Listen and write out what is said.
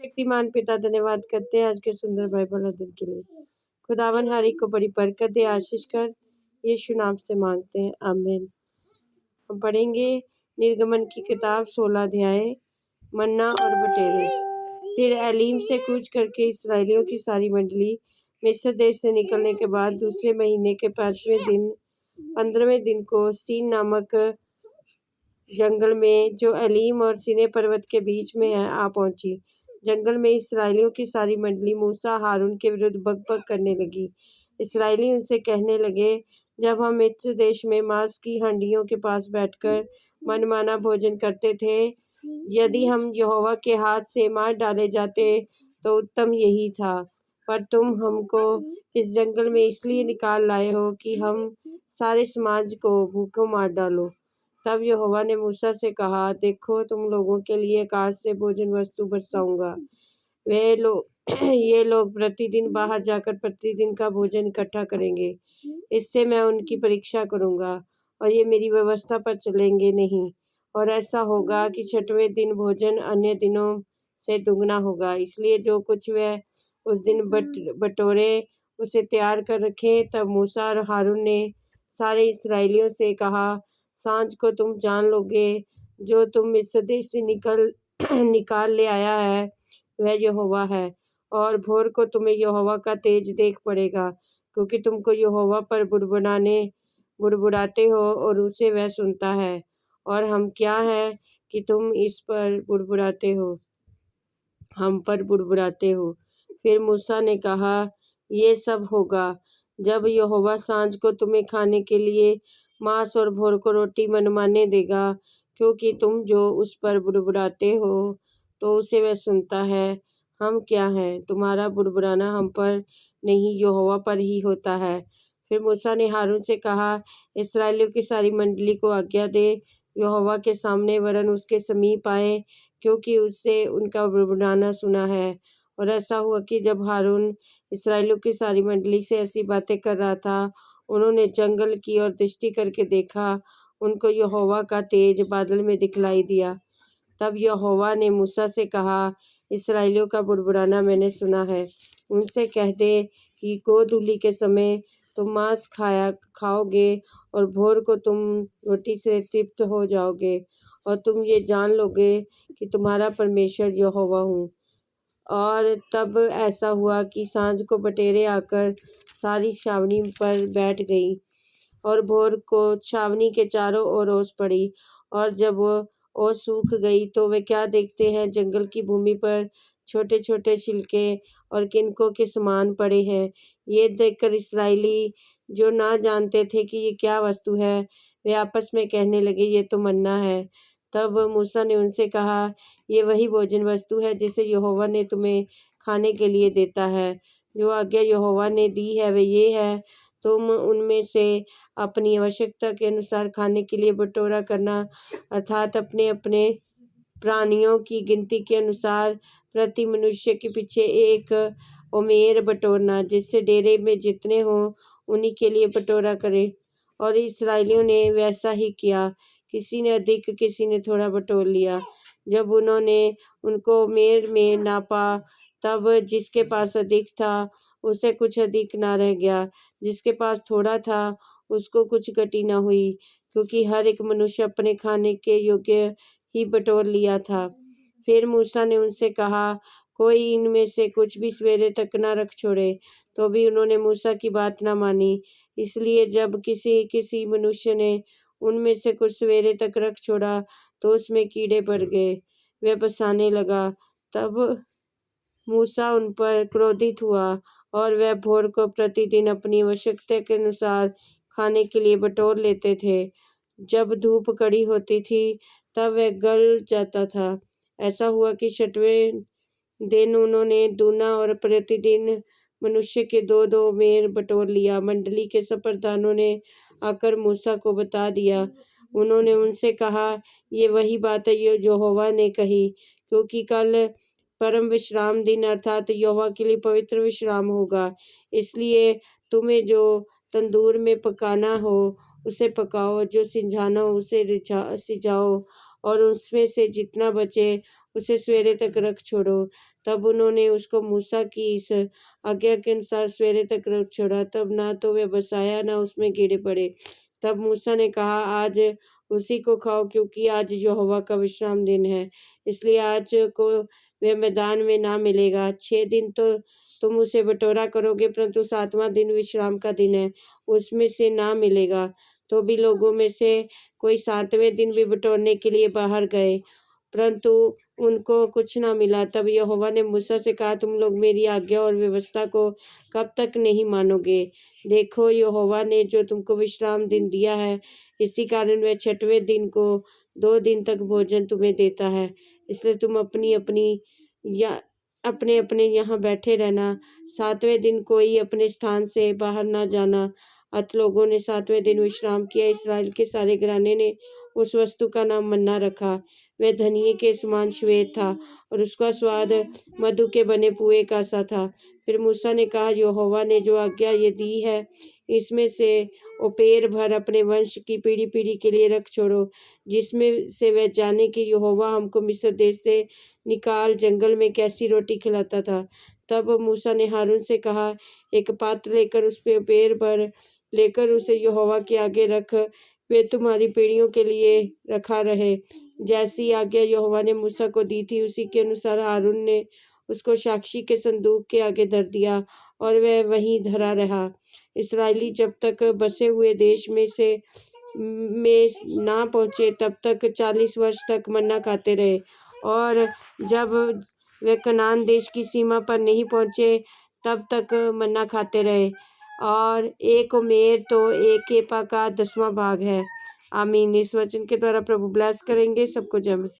शक्तिमान पिता धन्यवाद करते हैं आज के सुंदर बाइबल अध्ययन के लिए। खुदावन हर एक को बड़ी बरकत दे, आशीष कर यीशु नाम से मांगते हैं, आमीन। हम पढ़ेंगे निर्गमन की किताब 16 अध्याय, मन्ना और बटेरे। फिर एलीम से कूच करके इसराइलियों की सारी मंडली मिस्र देश से निकलने के बाद दूसरे महीने के 5वें दिन 15वें दिन को सीन नामक जंगल में जो एलीम और सीने पर्वत के बीच में है आ पहुंची। जंगल में इसराइलियों की सारी मंडली मूसा हारून के विरुद्ध बकबक करने लगी। इसराइली उनसे कहने लगे, जब हम मिस्र देश में मांस की हांडियों के पास बैठकर मनमाना भोजन करते थे, यदि हम यहोवा के हाथ से मार डाले जाते तो उत्तम यही था। पर तुम हमको इस जंगल में इसलिए निकाल लाए हो कि हम सारे समाज को भूखों मार डालो। तब यहोवा ने मूसा से कहा, देखो, तुम लोगों के लिए आकाश से भोजन वस्तु बरसाऊंगा। ये लोग प्रतिदिन बाहर जाकर प्रतिदिन का भोजन इकट्ठा करेंगे। इससे मैं उनकी परीक्षा करूंगा और ये मेरी व्यवस्था पर चलेंगे नहीं। और ऐसा होगा कि 6वें दिन भोजन अन्य दिनों से दुगना होगा। इसलिए जो कुछ वह उस दिन बटोरे उसे तैयार कर रखें। तब मूसा और हारून ने सारे इसराइलियों से कहा, सांझ को तुम जान लोगे जो तुम मिस्र देश से निकाल ले आया है वह यहोवा है। और भोर को तुम्हें यहोवा का तेज देख पड़ेगा, क्योंकि तुमको यहोवा पर बुड़बुड़ाते हो और उसे वह सुनता है। और हम क्या है कि तुम इस पर बुड़बुड़ाते हो, हम पर बुड़बुड़ाते हो। फिर मूसा ने कहा, ये सब होगा जब यहोवा सांझ को तुम्हें खाने के लिए मांस और भोर को रोटी मनमाने देगा, क्योंकि तुम जो उस पर बुड़बुड़ाते हो तो उसे वह सुनता है। हम क्या हैं, तुम्हारा बुड़बुड़ाना हम पर नहीं यहोवा पर ही होता है। फिर मूसा ने हारून से कहा, इस्राएलियों की सारी मंडली को आज्ञा दे यहोवा के सामने वरन उसके समीप आए, क्योंकि उससे उनका बुड़बुड़ाना सुना है। और ऐसा हुआ कि जब हारून इस्राएलियों की सारी मंडली से ऐसी बातें कर रहा था, उन्होंने जंगल की ओर दृष्टि करके देखा, उनको यहोवा का तेज बादल में दिखलाई दिया। तब यहोवा ने मूसा से कहा, इस्राएलियों का बुड़बुड़ाना मैंने सुना है। उनसे कह दे कि गोधूली के समय तुम मांस खाओगे और भोर को तुम रोटी से तृप्त हो जाओगे, और तुम ये जान लोगे कि तुम्हारा परमेश्वर यहोवा हूँ। और तब ऐसा हुआ कि सांझ को बटेरें आकर सारी छावनी पर बैठ गई, और भोर को छावनी के चारों ओर ओस पड़ी। और जब ओस सूख गई तो वे क्या देखते हैं, जंगल की भूमि पर छोटे छोटे छिलके और किनकों के समान पड़े हैं। ये देखकर इसराइली, जो ना जानते थे कि ये क्या वस्तु है, वे आपस में कहने लगे, ये तो मन्ना है। तब मूसा ने उनसे कहा, ये वही भोजन वस्तु है जिसे यहोवा ने तुम्हें खाने के लिए देता है। जो आज्ञा यहोवा ने दी है वे ये है, तुम उनमें से अपनी आवश्यकता के अनुसार खाने के लिए बटोरा करना, अर्थात अपने अपने प्राणियों की गिनती के अनुसार प्रति मनुष्य के पीछे एक ओमेर बटोरना, जिससे डेरे में जितने हो उन्हीं के लिए बटोरा करे। और इसराइलियों ने वैसा ही किया, किसी ने अधिक किसी ने थोड़ा बटोर लिया। जब उन्होंने उनको ओमेर में नापा, तब जिसके पास अधिक था उसे कुछ अधिक ना रह गया, जिसके पास थोड़ा था उसको कुछ घटी न हुई, क्योंकि हर एक मनुष्य अपने खाने के योग्य ही बटोर लिया था। फिर मूसा ने उनसे कहा, कोई इनमें से कुछ भी सवेरे तक न रख छोड़े। तो भी उन्होंने मूसा की बात न मानी। इसलिए जब किसी मनुष्य ने उनमें से कुछ सवेरे तक रख छोड़ा तो उसमें कीड़े पड़ गए, वह बसाने लगा। तब मूसा उन पर क्रोधित हुआ और वह भोर को प्रतिदिन अपनी आवश्यकता के अनुसार खाने के लिए बटोर लेते थे। जब धूप कड़ी होती थी तब वह गल जाता था। ऐसा हुआ कि 6वें दिन उन्होंने दूना और प्रतिदिन मनुष्य के 2-2 मेर बटोर लिया। मंडली के सब प्रधानों ने आकर मूसा को बता दिया। उन्होंने उनसे कहा, ये वही बात है जो यहोवा ने कही, क्योंकि कल परम विश्राम दिन अर्थात यहोवा के लिए पवित्र विश्राम होगा। इसलिए तुम्हें जो तंदूर में पकाना हो उसे पकाओ, जो सिंझाना हो उसे सिझाओ, और उसमें से जितना बचे उसे सवेरे तक रख छोड़ो। तब उन्होंने उसको मूसा की इस आज्ञा के अनुसार सवेरे तक रख छोड़ा। तब ना तो वह बसाया न उसमें कीड़े पड़े। तब मूसा ने कहा, आज उसी को खाओ, क्योंकि आज यहोवा का विश्राम दिन है, इसलिए आज को वह मैदान में ना मिलेगा। 6 दिन तो तुम उसे बटोरा करोगे, परंतु 7वां दिन विश्राम का दिन है, उसमें से ना मिलेगा। तो भी लोगों में से कोई 7वें दिन भी बटोरने के लिए बाहर गए, परंतु उनको कुछ ना मिला। तब यहोवा ने मूसा से कहा, तुम लोग मेरी आज्ञा और व्यवस्था को कब तक नहीं मानोगे? देखो, यहोवा ने जो तुमको विश्राम दिन दिया है, इसी कारण वह 6वें दिन को 2 दिन तक भोजन तुम्हें देता है। इसलिए तुम अपनी अपनी या अपने अपने यहाँ बैठे रहना। 7वें दिन कोई अपने स्थान से बाहर ना जाना। अत लोगों ने 7वें दिन विश्राम किया। इसराइल के सारे घराने ने उस वस्तु का नाम मन्ना रखा। वह धनिये के समान श्वेत था और उसका स्वाद मधु के बने पुए का सा था। फिर मूसा ने कहा, यहोवा ने जो आज्ञा ये दी है, इसमें से ओपेर भर अपने वंश की पीढ़ी पीढ़ी के लिए रख छोड़ो, जिसमें से वह जाने कि यहोवा हमको मिस्र देश से निकाल जंगल में कैसी रोटी खिलाता था। तब मूसा ने हारून से कहा, एक पात्र लेकर उस पे ओपेर भर लेकर उसे यहोवा के आगे रख, वे तुम्हारी पीढ़ियों के लिए रखा रहे। जैसी आज्ञा यहोवा ने मूसा को दी थी, उसी के अनुसार हारून ने उसको साक्षी के संदूक के आगे धर दिया और वह वहीं धरा रहा। इसराइली जब तक बसे हुए देश में ना पहुँचे, तब तक 40 वर्ष तक मन्ना खाते रहे। और जब वे कनान देश की सीमा पर नहीं पहुँचे, तब तक मन्ना खाते रहे। और एक ओमेर तो एक एपा का 10वां भाग है। आमीन। इस वचन के द्वारा प्रभु ब्लेस करेंगे सबको। जय मसीह।